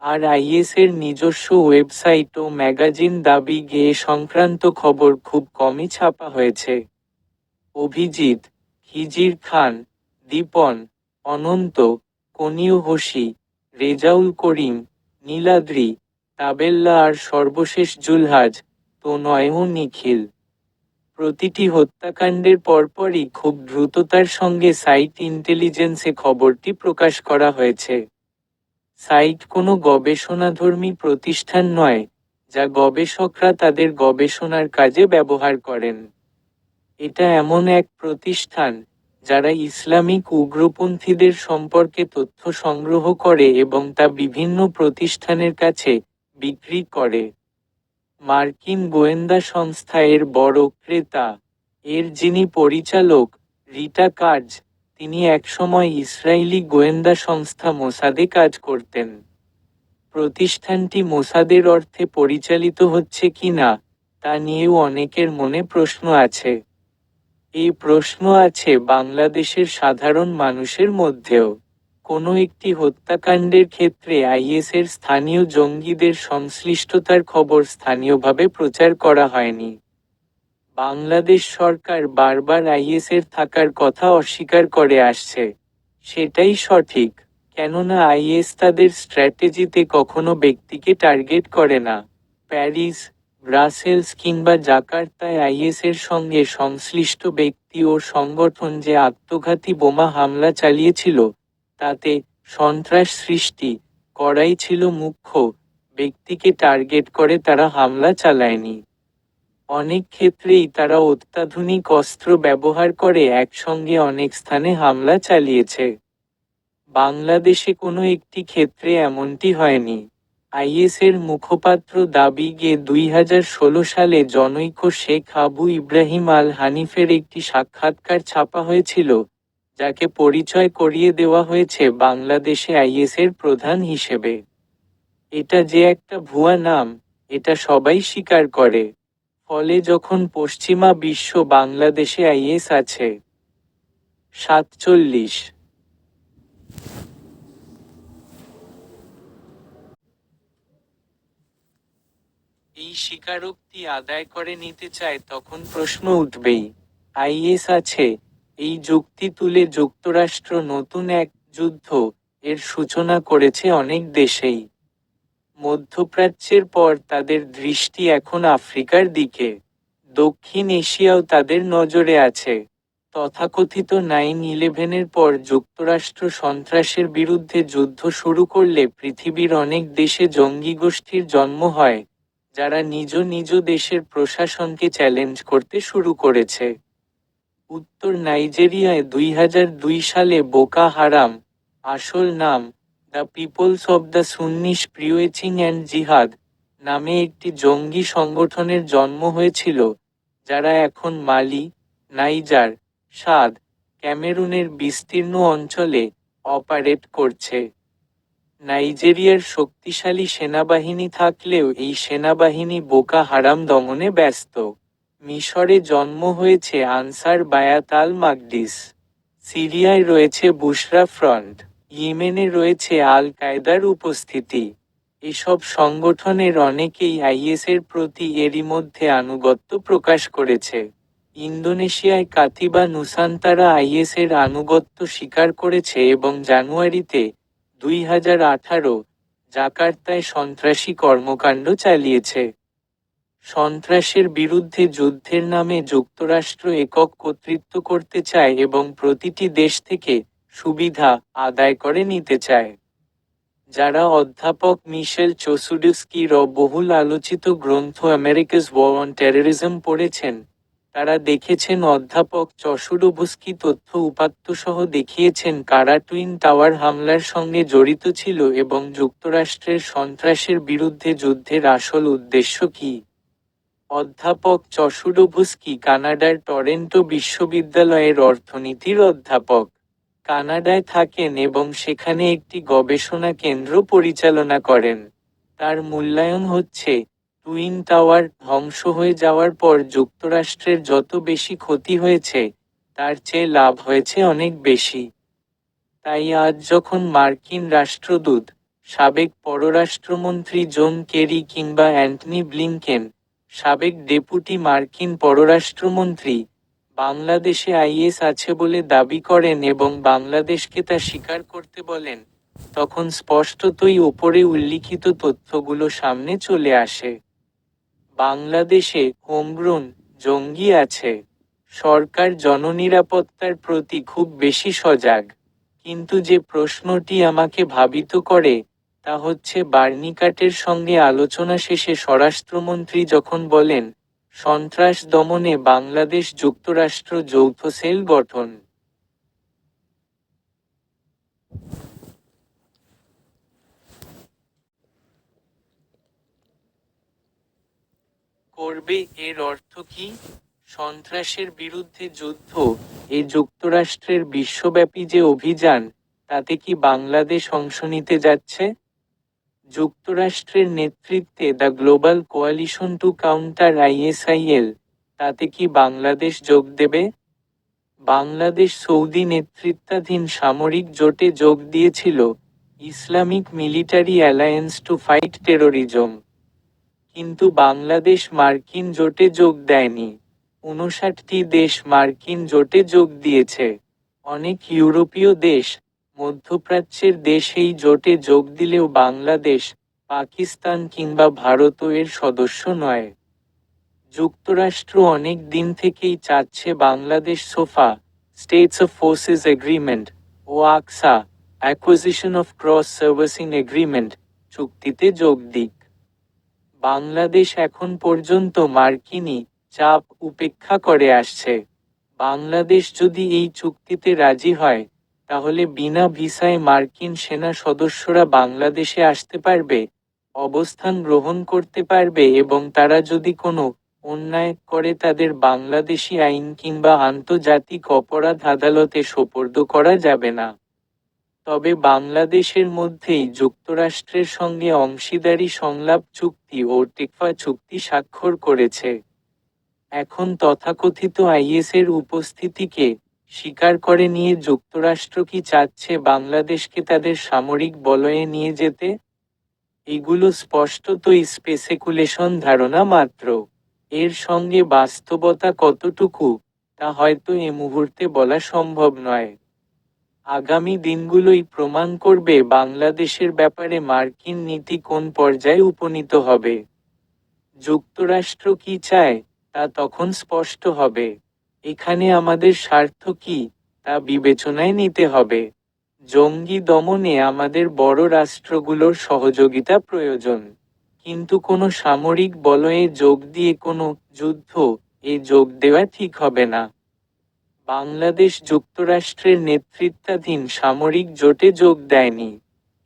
আর আইএসের নিজস্ব ওয়েবসাইট ও ম্যাগাজিন দাবি এ সংক্রান্ত খবর খুব কমই ছাপা হয়েছে। অভিজিৎ, খিজির খান, দীপন, অনন্ত, কনিউ হোসি, রেজাউল করিম, নীলাদ্রি, তাবেল্লা আর সর্বশেষ জুলহাজ, তনয় ও নিখিল। প্রতিটি হত্যাকাণ্ডের পরপরই খুব দ্রুততার সঙ্গে সাইট ইন্টেলিজেন্সে খবরটি প্রকাশ করা হয়েছে। সাইট কোনো গবেষণাধর্মী প্রতিষ্ঠান নয়, যা গবেষকরা তাদের গবেষণার কাজে ব্যবহার করেন। এটা এমন এক প্রতিষ্ঠান, যারা ইসলামিক উগ্রপন্থীদের সম্পর্কে তথ্য সংগ্রহ করে এবং তা বিভিন্ন প্রতিষ্ঠানের কাছে বিক্রি করে। মার্কিন গোয়েন্দা সংস্থা এর বড় ক্রেতা। এর যিনি পরিচালক, রিটা কার্জ, তিনি একসময় ইসরায়েলি গোয়েন্দা সংস্থা মোসাদে কাজ করতেন। প্রতিষ্ঠানটি মোসাদের অর্থে পরিচালিত হচ্ছে কিনা, তা নিয়েও অনেকের মনে প্রশ্ন আছে। এই প্রশ্ন আছে বাংলাদেশের সাধারণ মানুষের মধ্যেও। কোনো একটি হত্যাকাণ্ডের ক্ষেত্রে আইএসের স্থানীয় জঙ্গিদের সংশ্লিষ্টতার খবর স্থানীয়ভাবে প্রচার করা হয়নি। বাংলাদেশ সরকার বারবার আইএসের থাকার কথা অস্বীকার করে আসছে। সেটাই সঠিক, কেননা আইএস তাদের স্ট্র্যাটেজিতে কখনো ব্যক্তিকে টার্গেট করে না। প্যারিস, ব্রাসেলস কিংবা জাকার্তায় আইএসের সঙ্গে সংশ্লিষ্ট ব্যক্তি ও সংগঠন যে আত্মঘাতী বোমা হামলা চালিয়েছিল, তাতে সন্ত্রাস সৃষ্টি করাই ছিল মুখ্য। ব্যক্তিকে টার্গেট করে তারা হামলা চালায়নি। অনেক ক্ষেত্রেই তারা অত্যাধুনিক অস্ত্র ব্যবহার করে একসঙ্গে অনেক স্থানে হামলা চালিয়েছে। বাংলাদেশে কোনো একটি ক্ষেত্রে এমনটি হয়নি। আইএসের মুখপাত্র দাবি 2016 সালে জনৈক শেখ আবু ইব্রাহিম আল হানিফের একটি সাক্ষাৎকার ছাপা হয়েছিল, যাকে পরিচয় করিয়ে দেওয়া হয়েছে বাংলাদেশে আইএসের প্রধান হিসেবে। এটা যে একটা ভুয়া নাম, এটা সবাই স্বীকার করে। ফলে যখন পশ্চিমা বিশ্ব বাংলাদেশে আইএস আছে 47 এই স্বীকারোক্তি আদায় করে নিতে চায়, তখন প্রশ্ন উঠবেই, আইএস আছে এই যুক্তি তুলে যুক্তরাষ্ট্র নতুন এক যুদ্ধ এর সূচনা করেছে অনেক দেশেই। মধ্যপ্রাচ্যের পর তাদের দৃষ্টি এখন আফ্রিকার দিকে। দক্ষিণ এশিয়াও তাদের নজরে আছে। তথাকথিত 9/11-এর পর যুক্তরাষ্ট্র সন্ত্রাসের বিরুদ্ধে যুদ্ধ শুরু করলে পৃথিবীর অনেক দেশে জঙ্গি গোষ্ঠীর জন্ম হয়, যারা নিজ নিজ দেশের প্রশাসনকে চ্যালেঞ্জ করতে শুরু করেছে। উত্তর নাইজেরিয়ায় 2002 সালে বোকা হারাম, আসল নাম the people's of the Sunni preaching and jihad, নামে একটি জঙ্গি সংগঠনের জন্ম হয়েছিল, যারা এখন মালি, নাইজার, সাদ, ক্যামেরুনের বিস্তীর্ণ অঞ্চলে অপারেট করছে। নাইজেরিয়ার শক্তিশালী সেনাবাহিনী থাকলেও এই সেনাবাহিনী বোকা হারাম দমনে ব্যস্ত। মিশরে জন্ম হয়েছে আনসার বায়াত আল মাকদিস। সিরিয়ায় রয়েছে বুশরা ফ্রন্ট। ইয়েমেনে রয়েছে আল কায়দার উপস্থিতি। এসব সংগঠনের অনেকেই আইএসের প্রতি এরই মধ্যে আনুগত্য প্রকাশ করেছে। ইন্দোনেশিয়ায় কাতিবা নুসান্তারা আইএসের আনুগত্য স্বীকার করেছে এবং জানুয়ারিতে 2018 জাকার্তায় সন্ত্রাসী কর্মকাণ্ড চালিয়েছে। সন্ত্রাসের বিরুদ্ধে যুদ্ধের নামে যুক্তরাষ্ট্র একক কর্তৃত্ব করতে চায় এবং প্রতিটি দেশ থেকে সুবিধা আদায় করে নিতে চায়। যারা অধ্যাপক মিশেল চোসুডস্কির বহুল আলোচিত গ্রন্থ আমেরিকাস ওয়ার অন টেররিজম পড়েছেন, তারা দেখেছেন অধ্যাপক চসুডোভস্কি তথ্য উপাত্তসহ দেখিয়েছেন কারা টুইন টাওয়ার হামলার সঙ্গে জড়িত ছিল এবং যুক্তরাষ্ট্রের সন্ত্রাসের বিরুদ্ধে যুদ্ধের আসল উদ্দেশ্য কী। অধ্যাপক চসুডোভস্কি কানাডার টরেন্টো বিশ্ববিদ্যালয়ের অর্থনীতির অধ্যাপক। কানাডায় থাকেন এবং সেখানে একটি গবেষণা কেন্দ্র পরিচালনা করেন। তার মূল্যায়ন হচ্ছে, টুইন টাওয়ার ধ্বংস হয়ে যাওয়ার পর যুক্তরাষ্ট্রের যত বেশি ক্ষতি হয়েছে, তার চেয়ে লাভ হয়েছে অনেক বেশি। তাই আজ যখন মার্কিন রাষ্ট্রদূত, সাবেক পররাষ্ট্রমন্ত্রী জন কেরি কিংবা অ্যান্টনি ব্লিংকেন, সাবেক ডেপুটি মার্কিন পররাষ্ট্রমন্ত্রী, বাংলাদেশে আইএস আছে বলে দাবি করেন এবং বাংলাদেশকে তা স্বীকার করতে বলেন, তখন স্পষ্টতই ওপরে উল্লিখিত তথ্যগুলো সামনে চলে আসে। বাংলাদেশে হোমগ্রোন জঙ্গি আছে। সরকার জননিরাপত্তার প্রতি খুব বেশি সজাগ। কিন্তু যে প্রশ্নটি আমাকে ভাবিত করে, তা হচ্ছে বার্নিকাটের সঙ্গে আলোচনা শেষে স্বরাষ্ট্রমন্ত্রী যখন বলেন, সন্ত্রাস দমনে বাংলাদেশ যুক্তরাষ্ট্র যৌথ সেল গঠন করবে, এর অর্থ কি? সন্ত্রাসের বিরুদ্ধে যুদ্ধ, এ যুক্তরাষ্ট্রের বিশ্বব্যাপী যে অভিযান, তাতে কি বাংলাদেশ অংশ নিতে যাচ্ছে? যুক্তরাষ্ট্রের নেতৃত্বে the global coalition two counter ISIL, তাতে কি বাংলাদেশ যোগ দেবে? বাংলাদেশ সৌদি নেতৃত্বাধীন সামরিক জোটে যোগ দিয়েছিল, Islamic military alliance to fight terrorism. কিন্তু বাংলাদেশ মার্কিন জোটে যোগ দেয়নি। 59টি দেশ মার্কিন জোটে যোগ দিয়েছে। অনেক ইউরোপীয় দেশ, মধ্যপ্রাচ্যের দেশ এই জোটে যোগ দিলেও বাংলাদেশ, পাকিস্তান কিংবা ভারতও এর সদস্য নয়। যুক্তরাষ্ট্র অনেক দিন থেকেই চাচ্ছে Bangladesh SOFA, status of forces agreement, ও ACSA, acquisition of cross servicing agreement, চুক্তিতে যোগ দিক। বাংলাদেশ এখন পর্যন্ত মার্কিনী চাপ উপেক্ষা করে আসছে। বাংলাদেশ যদি এই চুক্তিতে রাজি হয়, তাহলে বিনা ভিসায় মার্কিন সেনা সদস্যরা বাংলাদেশে আসতে পারবে, অবস্থান গ্রহণ করতে পারবে এবং তারা যদি কোনো অন্যায় করে তাদের বাংলাদেশি আইন কিংবা আন্তর্জাতিক অপরাধ আদালতে সোপর্দ করা যাবে না। তবে বাংলাদেশের মধ্যেই যুক্তরাষ্ট্রের সঙ্গে অংশীদারি সংলাপ চুক্তি ও টেকফা চুক্তি স্বাক্ষর করেছে। এখন তথাকথিত আইএসের উপস্থিতিকে স্বীকার করে নিয়ে যুক্তরাষ্ট্র কি চাচ্ছে বাংলাদেশকে তাদের সামরিক বলয়ে নিয়ে যেতে? এগুলো স্পষ্টতই স্পেসিকুলেশন, ধারণা মাত্র। এর সঙ্গে বাস্তবতা কতটুকু, তা হয়তো এ মুহূর্তে বলা সম্ভব নয়। আগামী দিনগুলোই প্রমাণ করবে বাংলাদেশের ব্যাপারে মার্কিন নীতি কোন পর্যায়ে উপনীত হবে। যুক্তরাষ্ট্র কি চায়, তা তখন স্পষ্ট হবে। এখানে আমাদের স্বার্থ কি, তা বিবেচনায় নিতে হবে। জঙ্গি দমনে আমাদের বড় রাষ্ট্রগুলোর সহযোগিতা প্রয়োজন। কিন্তু কোনো সামরিক বলয়ে যোগ দিয়ে কোনো যুদ্ধ যোগ দেওয়া ঠিক হবে না। বাংলাদেশ যুক্তরাষ্ট্রের নেতৃত্বাধীন সামরিক জোটে যোগ দেয়নি।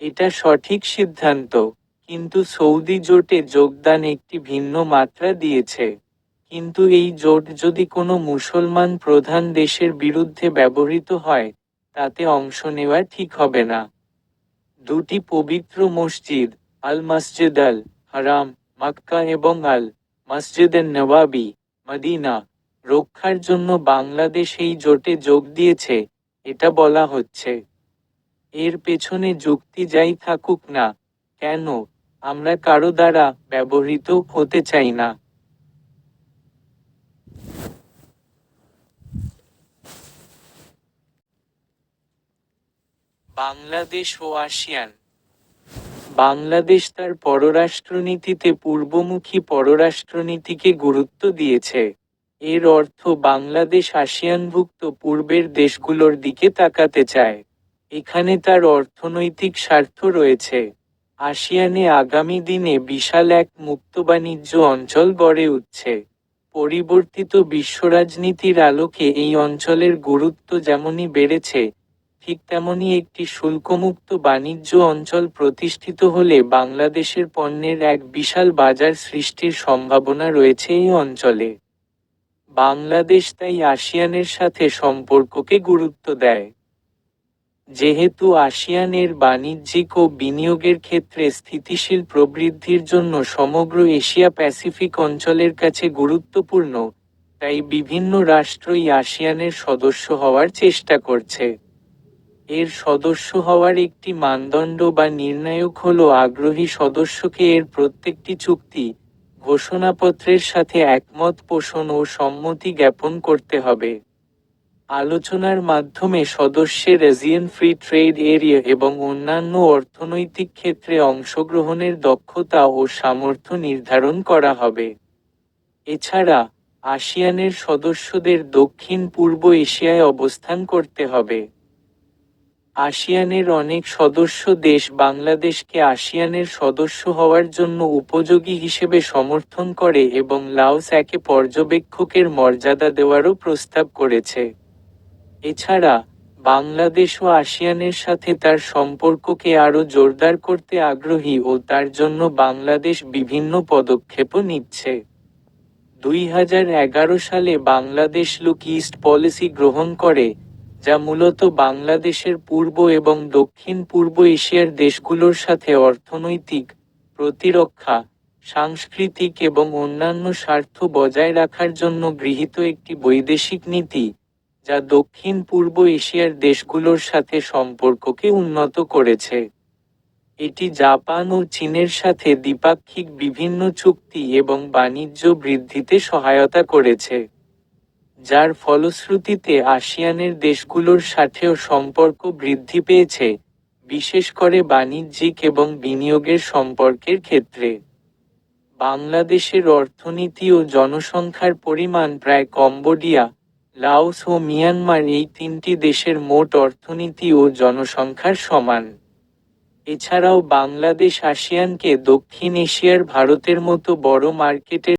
এটা সঠিক সিদ্ধান্ত, কিন্তু সৌদি জোটে যোগদান একটি ভিন্ন মাত্রা দিয়েছে। কিন্তু এই জোট যদি কোনো মুসলমান প্রধান দেশের বিরুদ্ধে ব্যবহৃত হয়, তাতে অংশ নেওয়া ঠিক হবে না। দুটি পবিত্র মসজিদ, আল মসজিদ আল হারাম, মক্কা এবং আল মসজিদে নবাবী, মদিনা, রক্ষার জন্য বাংলাদেশ এই জোটে যোগ দিয়েছে, এটা বলা হচ্ছে। এর পেছনে যুক্তি যাই থাকুক না কেন, আমরা কারো দ্বারা ব্যবহৃত হতে চাই না। বাংলাদেশ ও আসিয়ান। বাংলাদেশ তার পররাষ্ট্রনীতিতে পূর্বমুখী পররাষ্ট্রনীতিকে গুরুত্ব দিয়েছে। এর অর্থ বাংলাদেশ আসিয়ানভুক্ত পূর্বের দেশগুলোর দিকে তাকাতে চায়। এখানে তার অর্থনৈতিক স্বার্থ রয়েছে। আসিয়ানে আগামী দিনে বিশাল এক মুক্ত বাণিজ্য অঞ্চল গড়ে উঠছে। পরিবর্তিত বিশ্বরাজনীতির আলোকে এই অঞ্চলের গুরুত্ব যেমনই বেড়েছে, ঠিক তেমনি একটি শুল্কমুক্ত বাণিজ্য অঞ্চল প্রতিষ্ঠিত হলে বাংলাদেশের পণ্যের এক বিশাল বাজার সৃষ্টির সম্ভাবনা রয়েছে এই অঞ্চলে। বাংলাদেশ তাই আসিয়ানের সাথে সম্পর্ককে গুরুত্ব দেয়। যেহেতু আসিয়ানের বাণিজ্যিক ও বিনিয়োগের ক্ষেত্রে স্থিতিশীল প্রবৃদ্ধির জন্য সমগ্র এশিয়া প্যাসিফিক অঞ্চলের কাছে গুরুত্বপূর্ণ, তাই বিভিন্ন রাষ্ট্রই আসিয়ানের সদস্য হওয়ার চেষ্টা করছে। এর সদস্য হওয়ার একটি মানদণ্ড বা নির্ণায়ক হল আগ্রহী সদস্যকে এর প্রত্যেকটি চুক্তি, ঘোষণাপত্রের সাথে একমত পোষণ ও সম্মতি জ্ঞাপন করতে হবে। আলোচনার মাধ্যমে সদস্যের এশিয়ান ফ্রি ট্রেড এরিয়া এবং অন্যান্য অর্থনৈতিক ক্ষেত্রে অংশগ্রহণের দক্ষতা ও সামর্থ্য নির্ধারণ করা হবে। এছাড়া, আসিয়ানের সদস্যদের দক্ষিণ পূর্ব এশিয়ায় অবস্থান করতে হবে। আসিয়ানের অনেক সদস্য দেশ বাংলাদেশকে আসিয়ানের সদস্য হওয়ার জন্য উপযোগী হিসেবে সমর্থন করে এবং লাওস একে পর্যবেক্ষকের মর্যাদা দেওয়ারও প্রস্তাব করেছে। এছাড়া, বাংলাদেশও আসিয়ানের সাথে তার সম্পর্ককে আরও জোরদার করতে আগ্রহী ও তার জন্য বাংলাদেশ বিভিন্ন পদক্ষেপও নিচ্ছে। 2011 সালে বাংলাদেশ লুক ইস্ট পলিসি গ্রহণ করে, যা মূলত বাংলাদেশের পূর্ব এবং দক্ষিণ পূর্ব এশিয়ার দেশগুলোর সাথে অর্থনৈতিক, প্রতিরক্ষা, সাংস্কৃতিক এবং অন্যান্য স্বার্থ বজায় রাখার জন্য গৃহীত একটি বৈদেশিক নীতি, যা দক্ষিণ পূর্ব এশিয়ার দেশগুলোর সাথে সম্পর্ককে উন্নত করেছে। এটি জাপান ও চীনের সাথে দ্বিপাক্ষিক বিভিন্ন চুক্তি এবং বাণিজ্য বৃদ্ধিতে সহায়তা করেছে, যার ফলশ্রুতিতে আসিয়ানের দেশগুলোর সাথেও সম্পর্ক বৃদ্ধি পেয়েছে, বিশেষ করে বাণিজ্যিক এবং বিনিয়োগের সম্পর্কের ক্ষেত্রে। বাংলাদেশের অর্থনীতি ও জনসংখ্যার পরিমাণ প্রায় কম্বোডিয়া, লাওস ও মিয়ানমার এই তিনটি দেশের মোট অর্থনীতি ও জনসংখ্যার সমান। এছাড়াও বাংলাদেশ আসিয়ানকে দক্ষিণ এশিয়ার ভারতের মতো বড় মার্কেটের